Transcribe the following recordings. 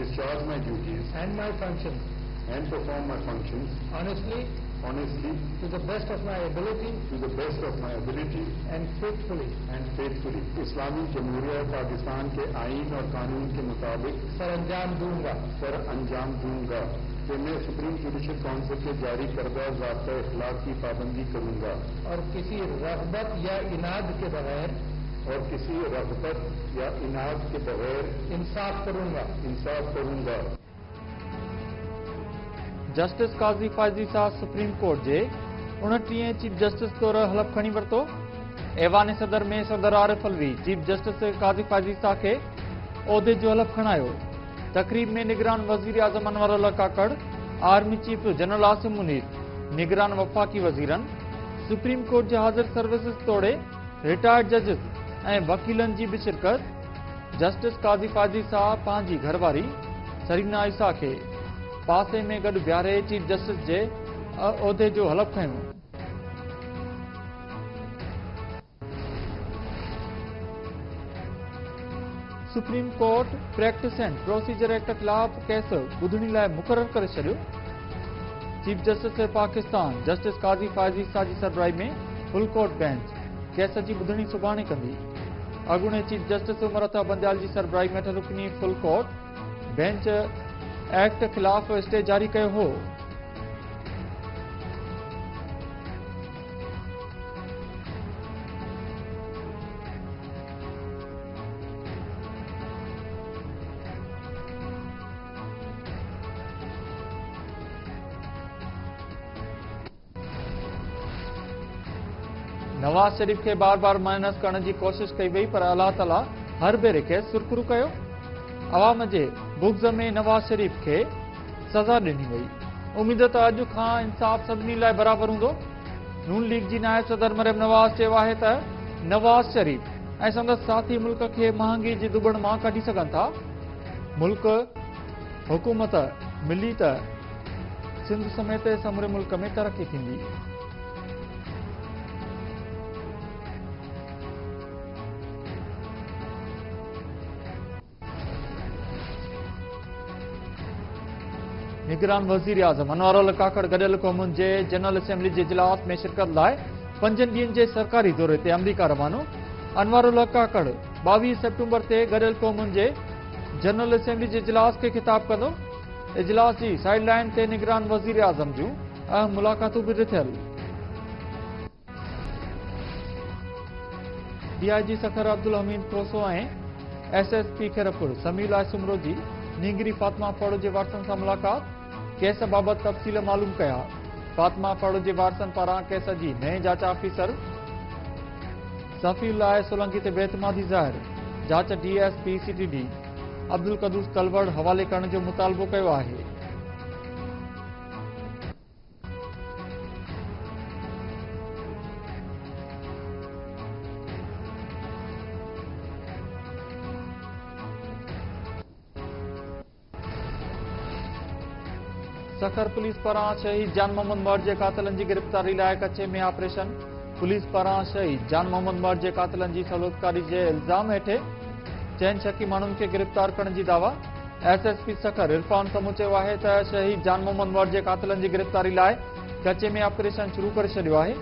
discharge my duties and my functions and perform my functions honestly, to the best of my ability and faithfully इस्लामी जमहूरिया पाकिस्तान के आईन और कानून के मुताबिक सर अंजाम दूंगा कि मैं सुप्रीम जुडिशल काउंसिल के जारी करदा ज़ाब्ता इखलाक की पाबंदी करूंगा और किसी रग़बत या इनाद के बगैर इंसाफ करूंगा। जस्टिस काज़ी फ़ाइज़ी साहब सुप्रीम कोर्ट जे 29 चीफ जस्टिस तौर हलफ खणी वरितो। ऐवान सदर में सदर आरिफ अलवी चीफ जस्टिस काज़ी फ़ाइज़ी साहब खे उहिदे जो हलफ खणायो। तकरीब में निगरान वज़ीर आज़म Anwarullah Kakar, army chief general Asim Munir, निगरान वफ़ाक़ी वज़ीरन, सुप्रीम कोर्ट जे हाज़िर सर्विसिस तोड़े रिटायर्ड जजिस ऐं वकीलन जी भी शिरकत। जस्टिस काज़ी फ़ाइज़ी साहब पंहिंजी घरवारी सरीना ईसा खे पासे में गॾु बीहारे चीफ जस्टिस जे उहिदे जो हलफ खयो। Supreme court practice and procedure act खिलाफ केस ॿुधणी लाइ मुक़रर करे छॾियो। Chief justice Pakistan justice Qazi Faizi साहब जी सरबराही में फुल कोर्ट बेंच केस जी ॿुधणी सुभाणे कंदी। अॻूणे चीफ जस्टिस उमर अता बंदयाल जी सरबराही में 8 रुकनी फुल कोर्ट बेंच एक्ट खिलाफ स्टे जारी कयो हो। नवाज शरीफ के बार बार माइनस करने की कोशिश कई वही, पर अल्लाह ताला हर भेरे के सुरखरू कयो। अवाम जे बुग़्ज़ में नवाज शरीफ के सज़ा ॾिनी वई। उम्मीद त अॼु खां इंसाफ़ सभिनी लाइ बराबर हूंदो। नून लीग जी नायब सदर मरियम नवाज चयो आहे त नवाज शरीफ ऐं संदसि साथी मुल्क खे महांगी जी दुबण मां कढी सघनि था। मुल्क हुकूमत मिली त सिंध समेत समूरे मुल्क में तरक्की थींदी। निगरान वज़ीर आज़म अनवरुल्लाह काकड़ गडियल क़ौमुनि जे जनरल असेंबली जे इजलास में शिरकत लाइ 5 ॾींहनि जे सरकारी दौरे ते अमरीका रवानो। अनवरुल्लाह काकड़ 22 सेप्टेम्बर ते गडियल क़ौमुनि जे जनरल असेंबली जे इजलास खे ख़िताब कंदो। इजलास जी साइड लाइन ते निगरान वज़ीर आज़म जूं अहम मुलाक़ातूं बि थियल। DIG सखर अब्दुल हमीद खोसो ऐं SSP खैरपुर समील आसुमरो जी नींगरी फातिमा फाड़ो जे वारसनि सां मुलाक़ात, केस बाबति तफ़सील मालूम कया। फातिमा फाड़ो जे वारसनि पारां केस जी नए जांच ऑफिसर सफ़ीउल्लाह सोलंकी ते बेतमादी ज़ाहिर। जांच DSP CTD अब्दुल कदूस तलवड़ हवाले करण जो मुतालबो कयो आहे। सखर पुलिस पारां शहीद जान मोहम्मद मर जे कातिलनि जी गिरफ़्तारी लाइ कचे में ऑपरेशन। पुलिस पारां शहीद जान मोहम्मद मर जे कातिलनि जी सहूलियतकारी जे इल्ज़ाम हेठि 4 शकी माण्हुनि खे गिरफ़्तार करण जी दावा। SSP सखर इरफान समूह चयो आहे त शहीद जान मोहम्मद मर जे कातिलनि जी गिरफ़्तारी लाइ कचे में ऑपरेशन शुरू करे छॾियो आहे।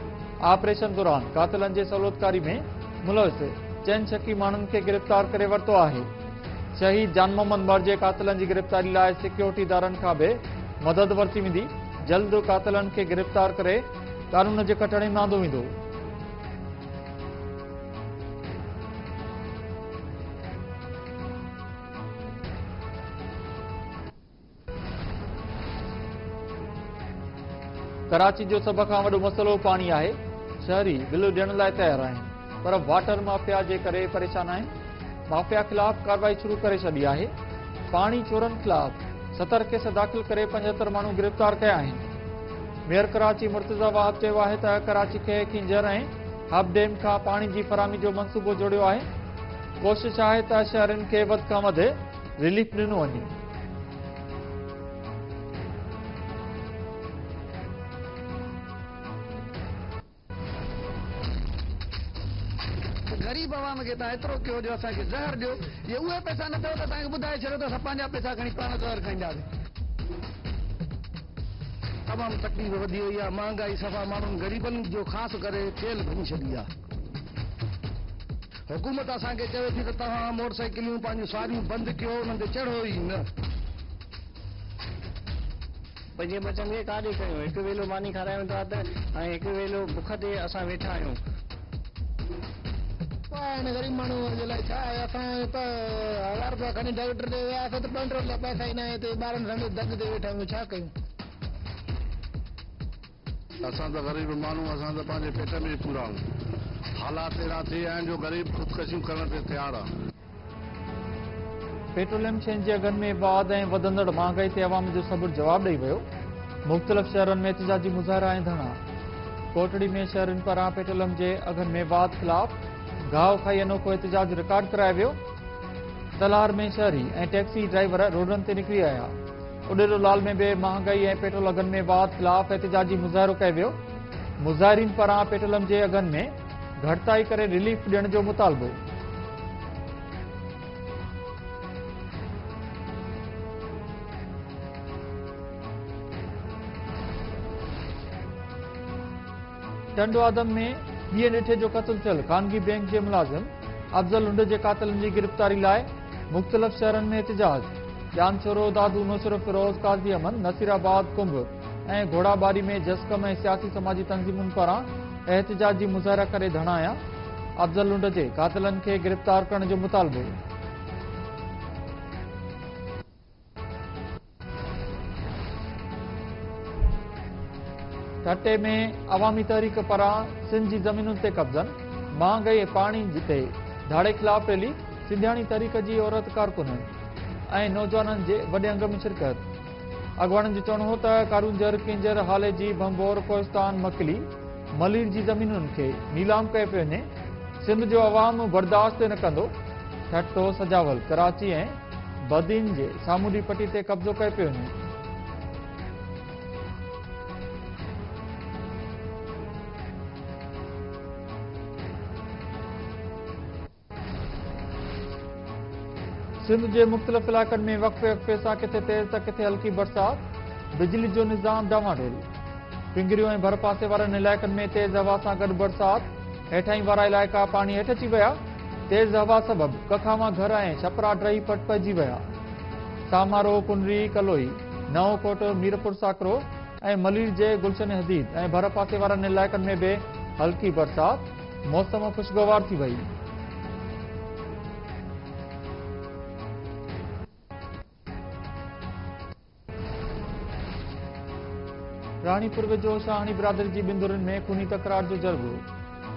ऑपरेशन दौरान कातिलनि जे सहूलियतकारी में मुलविस 4 शकी माण्हुनि खे गिरफ़्तार करे वरितो आहे। शहीद जान मोहम्मद मर जे कातिलनि जी गिरफ़्तारी लाइ सिक्योरिटी इदारनि खां बि मदद वरिती वेंदी। जल्द कातिलनि खे गिरफ़्तार करे कानून जे कटणे में आंदो वेंदो। कराची जो सभ खां वॾो मसइलो पाणी आहे। शहरी बिल ॾियण लाइ तयार आहिनि, पर वाटर माफ़िया जे करे परेशान आहिनि। माफ़िया ख़िलाफ़ कार्रवाई शुरू करे छॾी आहे। पाणी चोरनि ख़िलाफ़ 70 केस दाख़िल करे 75 माण्हू गिरफ़्तार कया आहिनि। मेयर कराची मुर्तज़ा वाहब चयो आहे त कराची खे खिंजर ऐं हब डैम खां पाणी जी फराहमी जो मंसूबो जोड़ियो आहे। कोशिश आहे त शहरनि खे वधि खां वधि रिलीफ ॾिनो वञे। गरीब अवाम खे तव्हां एतिरो कयो जो असांखे ज़हर ॾियो, जे उहे पैसा न अथव त असांखे ॿुधाए छॾियो त असां पंहिंजा पैसा खणी पाण ज़हर खाईंदासीं। तमामु तकलीफ़ वधी वई आहे, महांगाई सफ़ा माण्हुनि ग़रीबनि जो ख़ासि करे तेल भञी छॾी आहे। हुकूमत असांखे चवे थी त तव्हां मोटरसाइकिलियूं पंहिंजूं सवारियूं बंदि कयो, उन्हनि ते चढ़ो ई न। पंहिंजे बचनि खे काॾे कयूं, हिकु वेलो मानी खारायूं था त ऐं हिकु वेलो बुख ते असां वेठा आहियूं। हिन ग़रीब माण्हू जे लाइ छा आहे, असां 1000 रुपया खणी डॉक्टर ते वियासीं त पेट्रोल जा पैसा ई न आहे, हिते ॿारनि समेत धक ते वेठा आहियूं, छा कयूं? असां त ग़रीब माण्हू, असां त पंहिंजे पेट में ई पूरा आहियूं। हालात अहिड़ा थी विया आहिनि जो ग़रीब ख़ुदकशियूं करण ते तयारु आहे। पेट्रोलियम शयुनि जे अघनि में वाध ऐं वधंदड़ महांगाई ते अवाम जो सबुर जवाब ॾेई वियो। मुख़्तलिफ़ शहरनि में एहतिजाजी मुज़ाहिरा ऐं धरना। कोटड़ी में शहरनि पारां पेट्रोलियम जे अघनि में वाध ख़िलाफ़ गांव खाई अनोखो एहतिजाज रिकॉर्ड करायो वियो। तलार में शहरी ऐं टैक्सी ड्राइवर रोडनि ते निकिरी आया। उॾेरोलाल में बि महांगाई ऐं पेट्रोल अघनि में वाध ख़िलाफ़ एहतिजाजी मुज़ाहिरो कयो वियो। मुज़ाहिरीन पारां पेट्रोलियम जे अघनि में घटिताई करे रिलीफ ॾियण जो मुतालबो। टंडो आदम में ॿिए ॾिठे जो क़त्ल थियल ख़ानगी बैंक जे मुलाज़िम अफ़ज़ल उंड जे क़ातिलनि जी गिरफ़्तारी लाइ मुख़्तलिफ़ शहरनि में एहतिजाज। जानछोरो दादू नुसर फिरोज़ काज़ी अमन नसीराबाद कुंभ ऐं घोड़ाबारी में जस्कम ऐं सियासी समाजी तंज़ीमुनि पारां एहतिजाजी मुज़ाहिरा करे धरणाया। अफ़ज़ल उंड जे क़ातिलनि खे गिरफ़्तार करण जो मुतालबो। ठटे में अवामी तहरीक पारां सिंध जी ज़मीनुनि ते कब्ज़नि। महांगाई ऐं पाणी ते धाड़े ख़िलाफ़ रैली। सिंधियाणी तहरीक जी औरत कारकुननि ऐं नौजवाननि जे वॾे अंग में शिरकत। अॻवाननि जो चवणो हो त कारूंजर किंजर हाले जी भंबोर कोहिस्तान मकली मलीर जी ज़मीनुनि खे नीलाम कयो पियो वञे। सिंध जो अवाम बर्दाश्त न कंदो। ठटो सजावल कराची ऐं बदीन जे सामूंडी पटी ते कब्ज़ो कयो पियो वञे। सिंध जे मुख़्तलिफ़ इलाइक़नि में वक़्फ़े वक़्फ़े सां किथे तेज़ त किथे हल्की बरसात। बिजली जो निज़ाम डामाडोल। पिंगरियूं ऐं भरपासे वारनि इलाइक़नि में तेज़ हवा सां गॾु बरसात। हेठाहीं वारा इलाइक़ा पाणी हेठि अची विया। तेज़ हवा सबबि कखामा घर ऐं छपरा ड्रही पट पइजी विया। सामारो कुनरी कलोई नओं मीरपुर साकरो ऐं मलीर जे गुलशन हदीद ऐं भरपासे वारनि इलाइक़नि में बि हल्की बरसात। मौसम ख़ुशगवार थी वई। रानीपुर वेझो शाहणी बिरादरी जी बिंदुरनि में खूनी तकरार जो जरगो।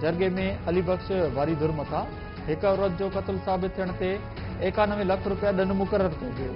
जरगे में अली बख्श वारी धुर मथां हिक औरत जो क़त्ल साबित थियण ते 91 लख रुपया ॾंड मुक़रर कयो वियो।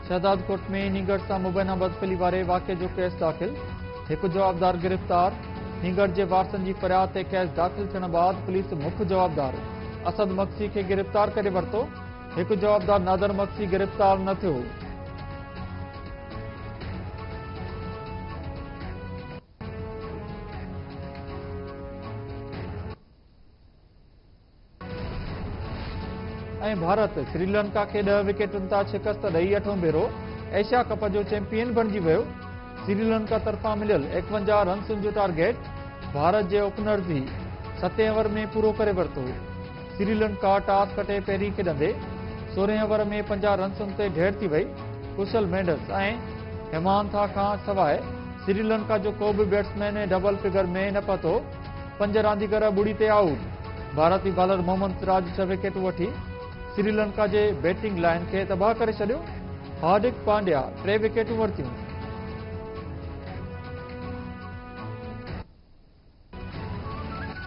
शहदादकोट में नींगड़ सां मुबैना बदफली वारे वाक़े जो केस दाख़िल। हिकु जवाबदार गिरफ़्तार। नींगड़ जे वारसनि जी फरियाद ते केस दाख़िल थियण बाद पुलिस मुख्य जवाबदार असद मक्सी खे गिरफ़्तार करे वरितो। हिकु जवाबदार नादर मक्सी गिरफ़्तार न थियो। ऐं भारत श्रीलंका खे 10 विकेटुनि तां शिकस्त ॾेई 8हों भेरो एशिया कप जो चैंपियन बणिजी वियो। श्रीलंका तरफ़ां मिलियल 51 रन्सुनि जो टारगेट भारत जे ओपनर्स ई 7 ओवर में पूरो करे वरितो। श्रीलंका टॉस खटे पहिरीं खेॾंदे 16 ओवर में 50 रन्सुनि ते ढेर थी वई। कुशल मेंडिस ऐं हेमांथा खां सवाइ श्रीलंका जो को बि बैट्समैन डबल फिगर में न पहुतो। 5 रांदीगर ॿुड़ी ते आउट। भारती बॉलर मोहम्मद सिराज 6 विकेटूं वठी श्रीलंका जे बैटिंग लाइन खे तबाह करे छॾियो। हार्दिक पांड्या 3 विकेटूं वरितियूं।